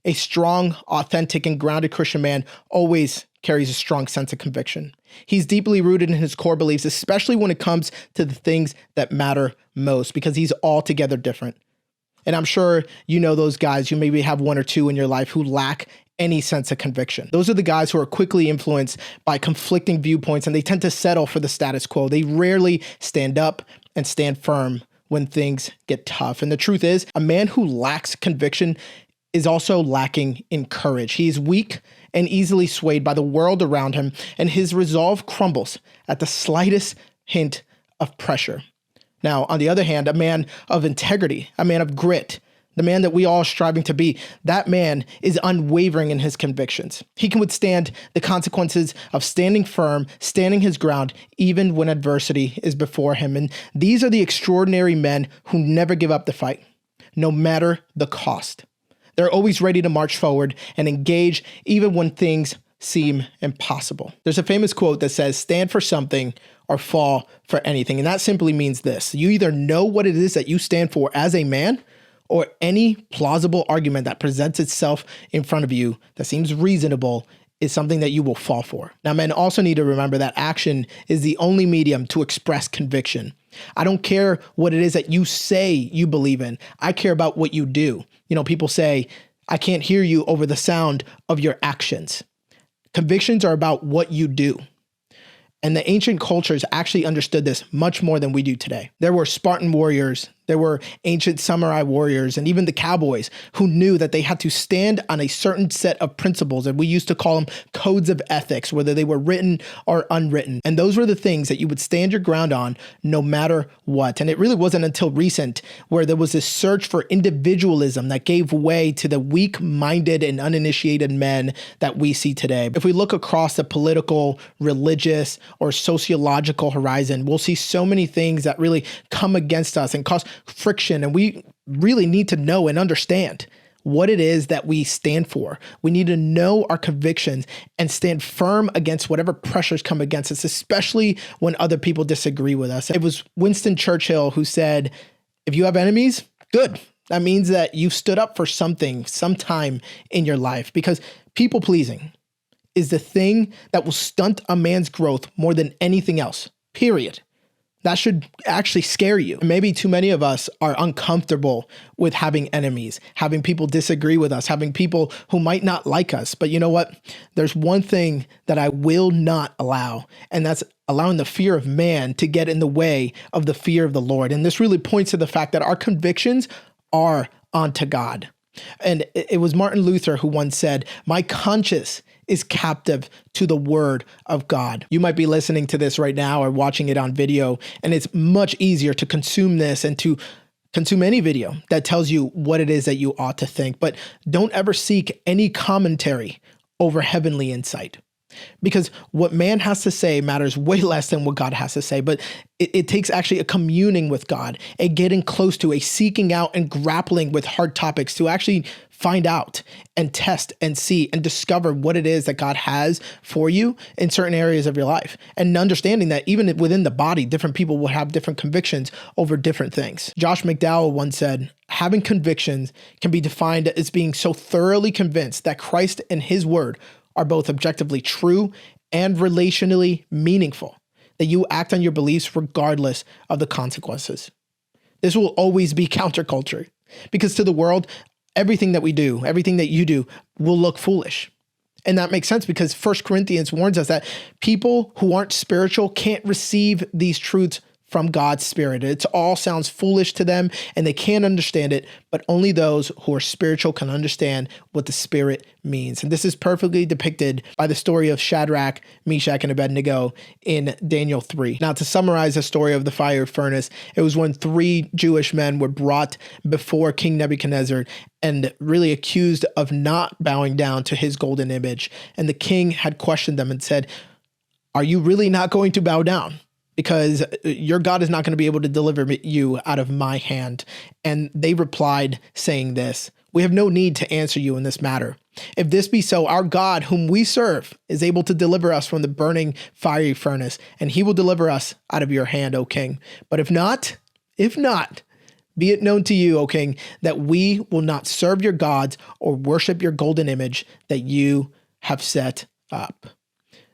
A strong, authentic, and grounded Christian man always carries a strong sense of conviction. He's deeply rooted in his core beliefs, especially when it comes to the things that matter most, because he's altogether different. And I'm sure you know those guys, you maybe have one or two in your life who lack any sense of conviction. Those are the guys who are quickly influenced by conflicting viewpoints, and they tend to settle for the status quo. They rarely stand up and stand firm when things get tough. And the truth is, a man who lacks conviction is also lacking in courage. He is weak and easily swayed by the world around him, and his resolve crumbles at the slightest hint of pressure. Now, on the other hand, a man of integrity, a man of grit, the man that we all are striving to be, that man is unwavering in his convictions. He can withstand the consequences of standing firm, standing his ground, even when adversity is before him. And these are the extraordinary men who never give up the fight, no matter the cost. They're always ready to march forward and engage even when things seem impossible. There's a famous quote that says, "Stand for something or fall for anything." And that simply means this: you either know what it is that you stand for as a man, or any plausible argument that presents itself in front of you that seems reasonable is something that you will fall for. Now, men also need to remember that action is the only medium to express conviction. I don't care what it is that you say you believe in. I care about what you do. You know, people say, I can't hear you over the sound of your actions. Convictions are about what you do. And the ancient cultures actually understood this much more than we do today. There were Spartan warriors, there were ancient samurai warriors, and even the cowboys who knew that they had to stand on a certain set of principles, and we used to call them codes of ethics, whether they were written or unwritten. And those were the things that you would stand your ground on no matter what. And it really wasn't until recent where there was this search for individualism that gave way to the weak-minded and uninitiated men that we see today. If we look across the political, religious, or sociological horizon, we'll see so many things that really come against us and cause friction. And we really need to know and understand what it is that we stand for. We need to know our convictions and stand firm against whatever pressures come against us, especially when other people disagree with us. It was Winston Churchill who said, if you have enemies, good. That means that you've stood up for something sometime in your life, because people pleasing is the thing that will stunt a man's growth more than anything else, period. That should actually scare you. Maybe too many of us are uncomfortable with having enemies, having people disagree with us, having people who might not like us. But you know what? There's one thing that I will not allow, and that's allowing the fear of man to get in the way of the fear of the Lord. And this really points to the fact that our convictions are unto God. And it was Martin Luther who once said, "My conscience is captive to the word of God." You might be listening to this right now or watching it on video, and it's much easier to consume this and to consume any video that tells you what it is that you ought to think. But don't ever seek any commentary over heavenly insight, because what man has to say matters way less than what God has to say. But it takes actually a communing with God, a getting close to, a seeking out and grappling with hard topics to actually find out and test and see and discover what it is that God has for you in certain areas of your life. And understanding that even within the body, different people will have different convictions over different things. Josh McDowell once said, having convictions can be defined as being so thoroughly convinced that Christ and his word are both objectively true and relationally meaningful, that you act on your beliefs regardless of the consequences. This will always be counterculture, because to the world, everything that we do, everything that you do will look foolish. And that makes sense, because 1 Corinthians warns us that people who aren't spiritual can't receive these truths from God's Spirit. It all sounds foolish to them and they can't understand it, but only those who are spiritual can understand what the Spirit means. And this is perfectly depicted by the story of Shadrach, Meshach, and Abednego in Daniel 3. Now, to summarize the story of the fire furnace, it was when 3 Jewish men were brought before King Nebuchadnezzar and really accused of not bowing down to his golden image. And the king had questioned them and said, "Are you really not going to bow down? Because your God is not going to be able to deliver you out of my hand." And they replied saying this, "We have no need to answer you in this matter. If this be so, our God whom we serve is able to deliver us from the burning fiery furnace, and he will deliver us out of your hand, O king. But if not, Be it known to you, O king, that we will not serve your gods or worship your golden image that you have set up.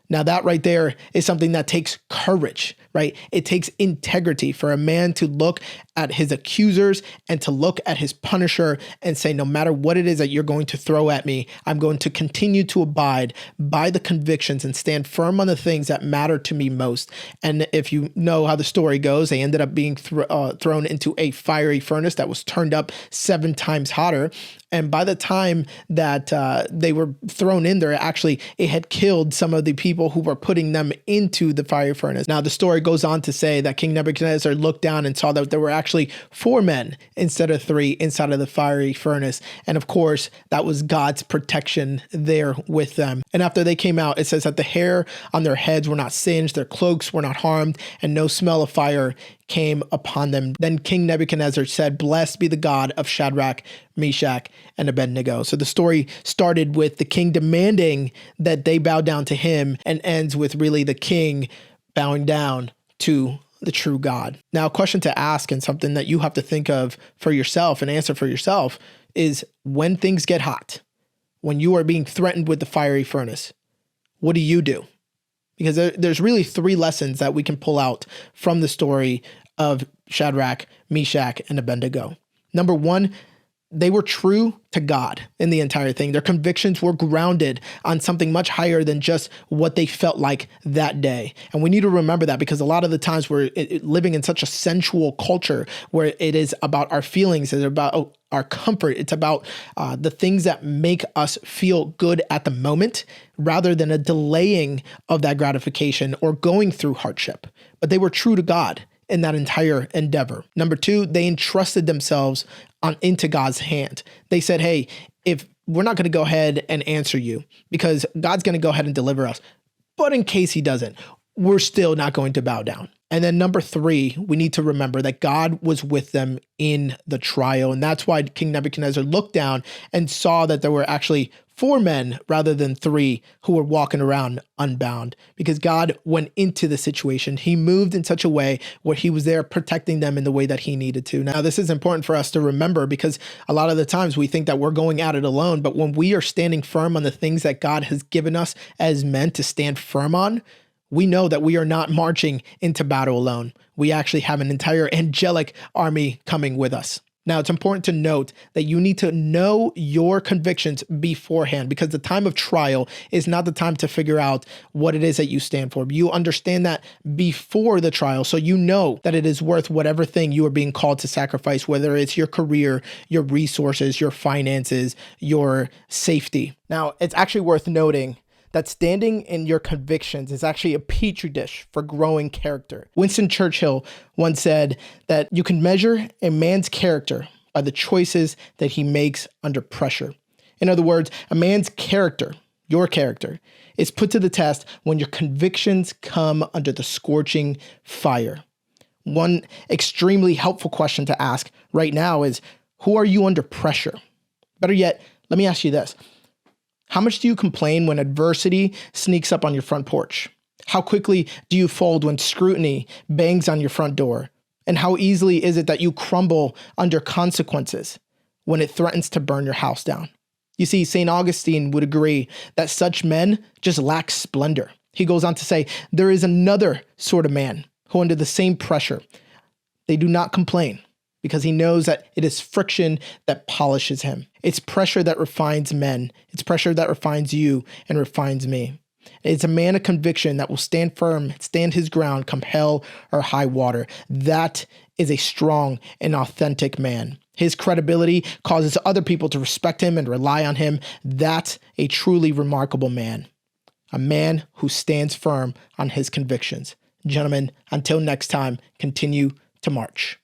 Now that right there is something that takes courage, right? It takes integrity for a man to look at his accusers and to look at his punisher and say, no matter what it is that you're going to throw at me, I'm going to continue to abide by the convictions and stand firm on the things that matter to me most. And if you know how the story goes, they ended up being thrown into a fiery furnace that was turned up 7 times hotter. And by the time that they were thrown in there, actually, it had killed some of the people who were putting them into the fiery furnace. Now, the story goes on to say that King Nebuchadnezzar looked down and saw that there were actually 4 men instead of 3 inside of the fiery furnace. And of course, that was God's protection there with them. And after they came out, it says that the hair on their heads were not singed, their cloaks were not harmed, and no smell of fire came upon them. Then King Nebuchadnezzar said, "Blessed be the God of Shadrach, Meshach, and Abednego." So the story started with the king demanding that they bow down to him and ends with really the king bowing down to the true God. Now, a question to ask and something that you have to think of for yourself and answer for yourself is, when things get hot, when you are being threatened with the fiery furnace, what do you do? Because there's really 3 lessons that we can pull out from the story of Shadrach, Meshach, and Abednego. Number 1, they were true to God in the entire thing. Their convictions were grounded on something much higher than just what they felt like that day. And we need to remember that, because a lot of the times we're living in such a sensual culture where it is about our feelings, it's about our comfort, it's about the things that make us feel good at the moment, rather than a delaying of that gratification or going through hardship. But they were true to God in that entire endeavor. Number 2, they entrusted themselves into God's hand. They said, hey, if we're not going to go ahead and answer you because God's going to go ahead and deliver us, but in case he doesn't, we're still not going to bow down. And then number 3, we need to remember that God was with them in the trial. And that's why King Nebuchadnezzar looked down and saw that there were actually 4 men rather than 3 who were walking around unbound, because God went into the situation. He moved in such a way where he was there protecting them in the way that he needed to. Now, this is important for us to remember, because a lot of the times we think that we're going at it alone, but when we are standing firm on the things that God has given us as men to stand firm on, we know that we are not marching into battle alone. We actually have an entire angelic army coming with us. Now, it's important to note that you need to know your convictions beforehand, because the time of trial is not the time to figure out what it is that you stand for. You understand that before the trial, so you know that it is worth whatever thing you are being called to sacrifice, whether it's your career, your resources, your finances, your safety. Now, it's actually worth noting that standing in your convictions is actually a petri dish for growing character. Winston Churchill once said that you can measure a man's character by the choices that he makes under pressure. In other words, a man's character, your character, is put to the test when your convictions come under the scorching fire. One extremely helpful question to ask right now is, who are you under pressure? Better yet, let me ask you this. How much do you complain when adversity sneaks up on your front porch? How quickly do you fold when scrutiny bangs on your front door? And how easily is it that you crumble under consequences when it threatens to burn your house down? You see, St. Augustine would agree that such men just lack splendor. He goes on to say, there is another sort of man who, under the same pressure, they do not complain, because he knows that it is friction that polishes him. It's pressure that refines men. It's pressure that refines you and refines me. It's a man of conviction that will stand firm, stand his ground, come hell or high water. That is a strong and authentic man. His credibility causes other people to respect him and rely on him. That's a truly remarkable man. A man who stands firm on his convictions. Gentlemen, until next time, continue to march.